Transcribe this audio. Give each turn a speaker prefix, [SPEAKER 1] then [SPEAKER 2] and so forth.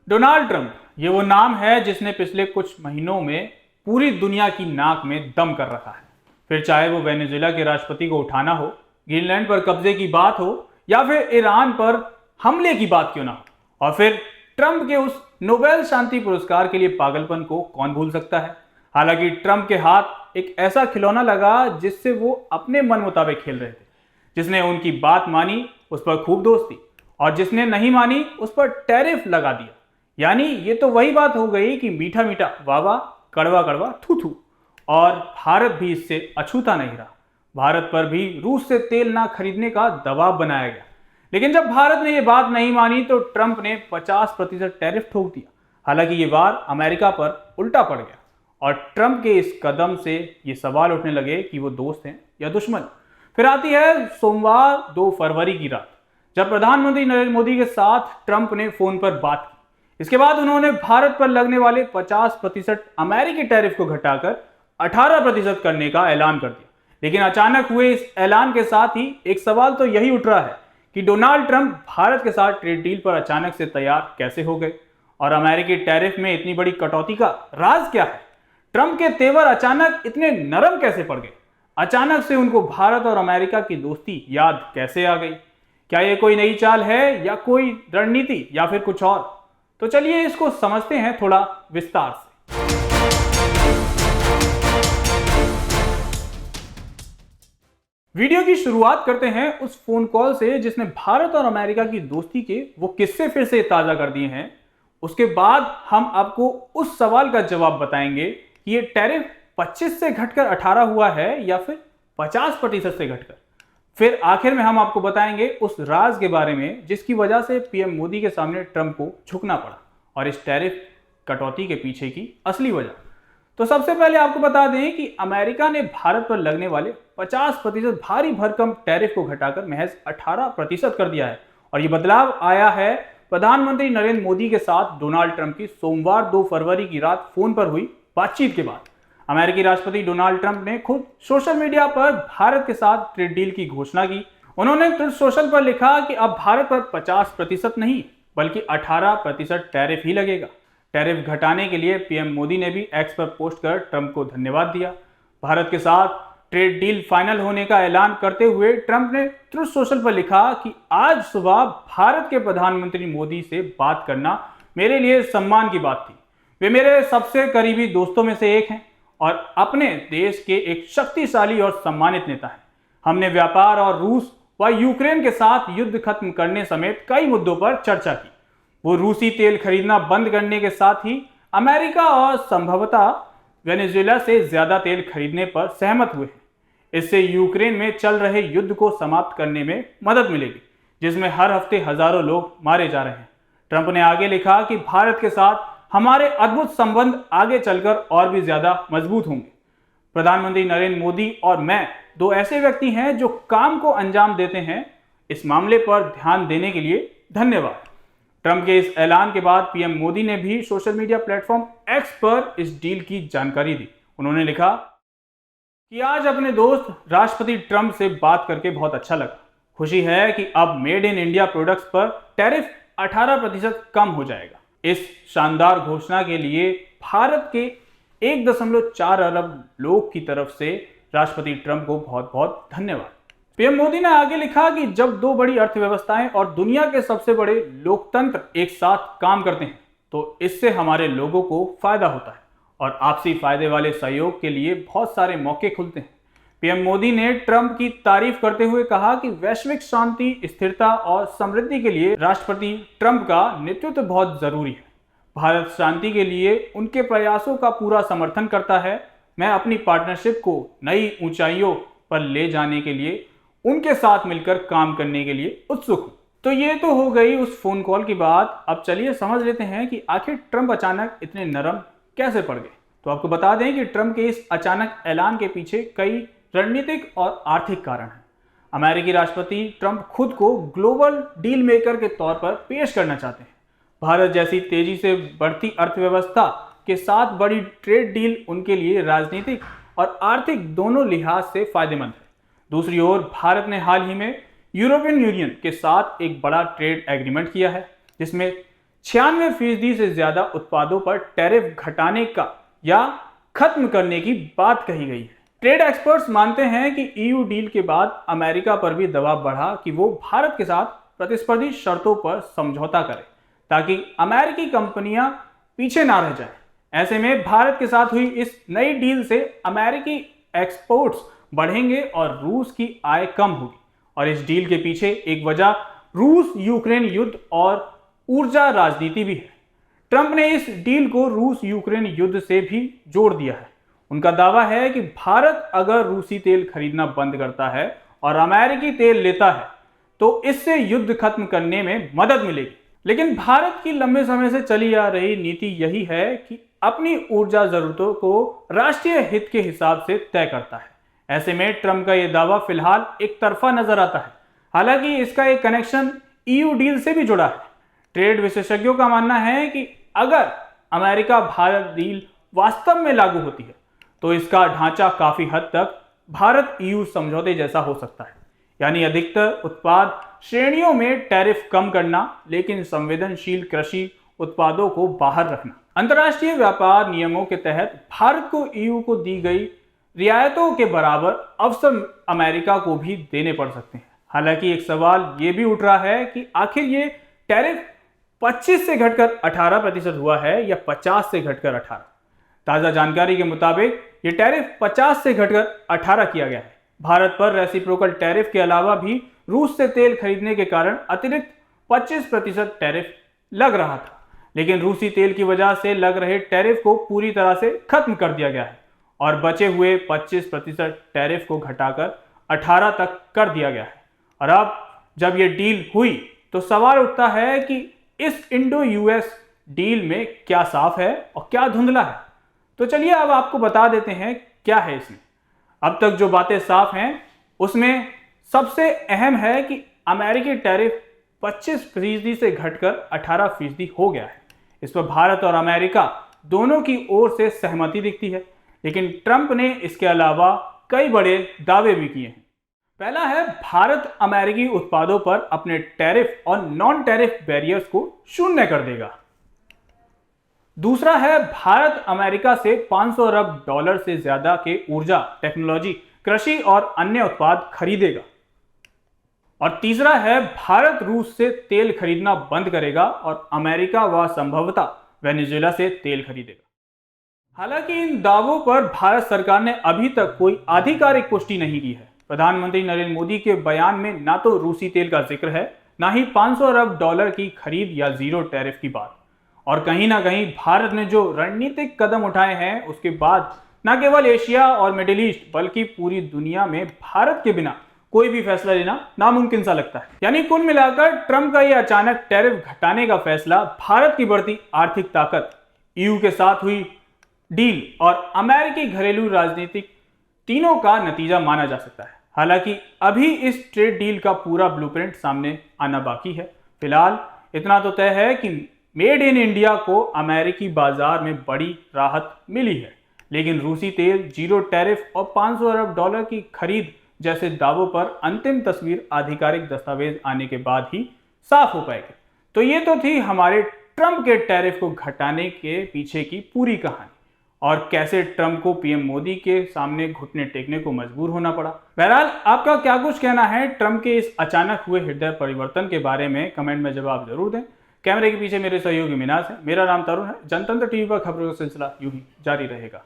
[SPEAKER 1] Donald Trump, ये वो नाम है जिसने पिछले कुछ महीनों में पूरी दुनिया की नाक में दम कर रखा है। फिर चाहे वो वेनेजुएला के राष्ट्रपति को उठाना हो, ग्रीनलैंड पर कब्जे की बात हो या फिर ईरान पर हमले की बात क्यों ना हो। और फिर ट्रंप के उस नोबेल शांति पुरस्कार के लिए पागलपन को कौन भूल सकता है। हालांकि ट्रंप के हाथ एक ऐसा खिलौना लगा जिससे वो अपने मन मुताबिक खेल रहे थे। जिसने उनकी बात मानी उस पर खूब दोस्ती, और जिसने नहीं मानी उस पर टैरिफ लगा दिया। यानी ये तो वही बात हो गई कि मीठा मीठा वाह वाह, कड़वा कड़वा थू थू। और भारत भी इससे अछूता नहीं रहा। भारत पर भी रूस से तेल ना खरीदने का दबाव बनाया गया। लेकिन जब भारत ने ये बात नहीं मानी तो ट्रंप ने 50% टैरिफ ठोक दिया। हालांकि ये वार अमेरिका पर उल्टा पड़ गया और ट्रंप के इस कदम से ये सवाल उठने लगे कि वो दोस्त हैं या दुश्मन। फिर आती है सोमवार 2 फरवरी की रात, जब प्रधानमंत्री नरेंद्र मोदी के साथ ट्रंप ने फोन पर बात की। इसके बाद उन्होंने भारत पर लगने वाले 50% अमेरिकी टैरिफ को घटाकर 18% करने का ऐलान कर दिया। लेकिन अचानक हुए इस ऐलान के साथ ही एक सवाल तो यही उठ रहा है कि डोनाल्ड ट्रंप भारत के साथ ट्रेड डील पर अचानक से तैयार कैसे हो गए, और अमेरिकी टैरिफ में इतनी बड़ी कटौती का राज क्या है। ट्रंप के तेवर अचानक इतने नरम कैसे पड़ गए। अचानक से उनको भारत और अमेरिका की दोस्ती याद कैसे आ गई। क्या ये कोई नई चाल है या कोई रणनीति या फिर कुछ और। तो चलिए इसको समझते हैं थोड़ा विस्तार से। वीडियो की शुरुआत करते हैं उस फोन कॉल से जिसने भारत और अमेरिका की दोस्ती के वो किस्से फिर से ताजा कर दिए हैं। उसके बाद हम आपको उस सवाल का जवाब बताएंगे कि ये टैरिफ 25 से घटकर 18 हुआ है या फिर 50% से घटकर। फिर आखिर में हम आपको बताएंगे उस राज के बारे में जिसकी वजह से पीएम मोदी के सामने ट्रंप को झुकना पड़ा, और इस टैरिफ कटौती के पीछे की असली वजह। तो सबसे पहले आपको बता दें कि अमेरिका ने भारत पर लगने वाले 50% भारी भरकम टैरिफ को घटाकर महज 18% कर दिया है। और ये बदलाव आया है प्रधानमंत्री नरेंद्र मोदी के साथ डोनाल्ड ट्रंप की सोमवार 2 फरवरी की रात फोन पर हुई बातचीत के बाद। अमेरिकी राष्ट्रपति डोनाल्ड ट्रंप ने खुद सोशल मीडिया पर भारत के साथ ट्रेड डील की घोषणा की। उन्होंने ट्विटर सोशल पर लिखा कि अब भारत पर 50% नहीं बल्कि 18% टैरिफ ही लगेगा। टैरिफ घटाने के लिए पीएम मोदी ने भी एक्स पर पोस्ट कर ट्रंप को धन्यवाद दिया। भारत के साथ ट्रेड डील फाइनल होने का ऐलान करते हुए ट्रंप ने ट्विटर सोशल पर लिखा कि आज सुबह भारत के प्रधानमंत्री मोदी से बात करना मेरे लिए सम्मान की बात थी। वे मेरे सबसे करीबी दोस्तों में से एक हैं और अपने देश के एक शक्तिशाली और सम्मानित नेता हैं। हमने व्यापार और रूस व यूक्रेन के साथ युद्ध खत्म करने समेत कई मुद्दों पर चर्चा की। वो रूसी तेल खरीदना बंद करने के साथ ही अमेरिका और संभवतः वेनेजुएला से ज्यादा तेल खरीदने पर सहमत हुए हैं। इससे यूक्रेन में चल रहे युद्ध को समाप्त करने में मदद मिलेगी, जिसमें हर हफ्ते हजारों लोग मारे जा रहे हैं। ट्रंप ने आगे लिखा कि भारत के साथ हमारे अद्भुत संबंध आगे चलकर और भी ज्यादा मजबूत होंगे। प्रधानमंत्री नरेंद्र मोदी और मैं 2 ऐसे व्यक्ति हैं जो काम को अंजाम देते हैं। इस मामले पर ध्यान देने के लिए धन्यवाद। ट्रंप के इस ऐलान के बाद पीएम मोदी ने भी सोशल मीडिया प्लेटफॉर्म एक्स पर इस डील की जानकारी दी। उन्होंने लिखा कि आज अपने दोस्त राष्ट्रपति ट्रंप से बात करके बहुत अच्छा लगा। खुशी है कि अब मेड इन इंडिया प्रोडक्ट्स पर टैरिफ 18% कम हो जाएगा। इस शानदार घोषणा के लिए भारत के 1.4 अरब लोग की तरफ से राष्ट्रपति ट्रंप को बहुत बहुत धन्यवाद। पीएम मोदी ने आगे लिखा कि जब 2 बड़ी अर्थव्यवस्थाएं और दुनिया के सबसे बड़े लोकतंत्र एक साथ काम करते हैं तो इससे हमारे लोगों को फायदा होता है और आपसी फायदे वाले सहयोग के लिए बहुत सारे मौके खुलते हैं। पीएम मोदी ने ट्रंप की तारीफ करते हुए कहा कि वैश्विक शांति, स्थिरता और समृद्धि के लिए राष्ट्रपति ट्रंप का नेतृत्व बहुत जरूरी है। भारत शांति के लिए उनके प्रयासों का पूरा समर्थन करता है। मैं अपनी पार्टनरशिप को नई ऊंचाइयों पर ले जाने के लिए उनके साथ मिलकर काम करने के लिए उत्सुक हूं। तो ये तो हो गई उस फोन कॉल की बात। अब चलिए समझ लेते हैं कि आखिर ट्रंप अचानक इतने नरम कैसे पड़ गए। तो आपको बता दें कि ट्रंप के इस अचानक ऐलान के पीछे कई रणनीतिक और आर्थिक कारण हैं। अमेरिकी राष्ट्रपति ट्रंप खुद को ग्लोबल डील मेकर के तौर पर पेश करना चाहते हैं। भारत जैसी तेजी से बढ़ती अर्थव्यवस्था के साथ बड़ी ट्रेड डील उनके लिए राजनीतिक और आर्थिक दोनों लिहाज से फायदेमंद है। दूसरी ओर भारत ने हाल ही में यूरोपियन यूनियन के साथ एक बड़ा ट्रेड एग्रीमेंट किया है जिसमें 96% से ज्यादा उत्पादों पर टैरिफ घटाने का या खत्म करने की बात कही गई है। ट्रेड एक्सपर्ट्स मानते हैं कि ईयू डील के बाद अमेरिका पर भी दबाव बढ़ा कि वो भारत के साथ प्रतिस्पर्धी शर्तों पर समझौता करे ताकि अमेरिकी कंपनियां पीछे ना रह जाएं। ऐसे में भारत के साथ हुई इस नई डील से अमेरिकी एक्सपोर्ट्स बढ़ेंगे और रूस की आय कम होगी। और इस डील के पीछे एक वजह रूस यूक्रेन युद्ध और ऊर्जा राजनीति भी है। ट्रंप ने इस डील को रूस यूक्रेन युद्ध से भी जोड़ दिया है। उनका दावा है कि भारत अगर रूसी तेल खरीदना बंद करता है और अमेरिकी तेल लेता है तो इससे युद्ध खत्म करने में मदद मिलेगी। लेकिन भारत की लंबे समय से चली आ रही नीति यही है कि अपनी ऊर्जा जरूरतों को राष्ट्रीय हित के हिसाब से तय करता है। ऐसे में ट्रंप का यह दावा फिलहाल एक तरफा नजर आता है, हालांकि इसका एक कनेक्शन ईयू डील से भी जुड़ा है। ट्रेड विशेषज्ञों का मानना है कि अगर अमेरिका भारत डील वास्तव में लागू होती है तो इसका ढांचा काफी हद तक भारत ईयू समझौते जैसा हो सकता है, यानी अधिकतर उत्पाद श्रेणियों में टैरिफ कम करना लेकिन संवेदनशील कृषि उत्पादों को बाहर रखना। अंतर्राष्ट्रीय व्यापार नियमों के तहत भारत को ईयू को दी गई रियायतों के बराबर अवसर अमेरिका को भी देने पड़ सकते हैं। हालांकि एक सवाल यह भी उठ रहा है कि आखिर ये टैरिफ 25 से घटकर 18% हुआ है या 50 से घटकर 18। ताजा जानकारी के मुताबिक ये टैरिफ 50 से घटकर 18 किया गया है। भारत पर रेसिप्रोकल टैरिफ के अलावा भी रूस से तेल खरीदने के कारण अतिरिक्त 25% टैरिफ लग रहा था, लेकिन रूसी तेल की वजह से लग रहे टैरिफ को पूरी तरह से खत्म कर दिया गया है और बचे हुए 25% टैरिफ को घटाकर 18 तक कर दिया गया है। और अब जब यह डील हुई तो सवाल उठता है कि इस इंडो यूएस डील में क्या साफ है और क्या धुंधला है। तो चलिए अब आपको बता देते हैं क्या है इसमें। अब तक जो बातें साफ हैं उसमें सबसे अहम है कि अमेरिकी टैरिफ 25% से घटकर 18% हो गया है। इस पर भारत और अमेरिका दोनों की ओर से सहमति दिखती है, लेकिन ट्रंप ने इसके अलावा कई बड़े दावे भी किए हैं। पहला है, भारत अमेरिकी उत्पादों पर अपने टैरिफ और नॉन टैरिफ बैरियर्स को शून्य कर देगा। दूसरा है, भारत अमेरिका से $500 अरब से ज्यादा के ऊर्जा, टेक्नोलॉजी, कृषि और अन्य उत्पाद खरीदेगा। और तीसरा है, भारत रूस से तेल खरीदना बंद करेगा और अमेरिका व संभवतः वेनेजुएला से तेल खरीदेगा। हालांकि इन दावों पर भारत सरकार ने अभी तक कोई आधिकारिक पुष्टि नहीं की है। प्रधानमंत्री नरेंद्र मोदी के बयान में ना तो रूसी तेल का जिक्र है, ना ही $500 अरब की खरीद या जीरो टैरिफ की बात। और कहीं ना कहीं भारत ने जो रणनीतिक कदम उठाए हैं उसके बाद न केवल एशिया और मिडिल ईस्ट बल्कि पूरी दुनिया में भारत के बिना कोई भी फैसला लेना नामुमकिन सा लगता है। यानी कुल मिलाकर ट्रंप का यह अचानक टैरिफ घटाने का फैसला भारत की बढ़ती आर्थिक ताकत, ईयू के साथ हुई डील और अमेरिकी घरेलू राजनीतिक तीनों का नतीजा माना जा सकता है। हालांकि अभी इस ट्रेड डील का पूरा ब्लूप्रिंट सामने आना बाकी है। फिलहाल इतना तो तय है कि मेड इन इंडिया को अमेरिकी बाजार में बड़ी राहत मिली है, लेकिन रूसी तेल, जीरो टैरिफ और $500 अरब की खरीद जैसे दावों पर अंतिम तस्वीर आधिकारिक दस्तावेज आने के बाद ही साफ हो पाएगी। तो ये तो थी हमारे ट्रंप के टैरिफ को घटाने के पीछे की पूरी कहानी और कैसे ट्रंप को पीएम मोदी के सामने घुटने टेकने को मजबूर होना पड़ा। बहरहाल आपका क्या कुछ कहना है ट्रंप के इस अचानक हुए हृदय परिवर्तन के बारे में कमेंट में जवाब जरूर दें। कैमरे के पीछे मेरे सहयोगी मिनाज है, मेरा नाम तरुण है। जनतंत्र टीवी पर खबरों का सिलसिला यूं ही जारी रहेगा।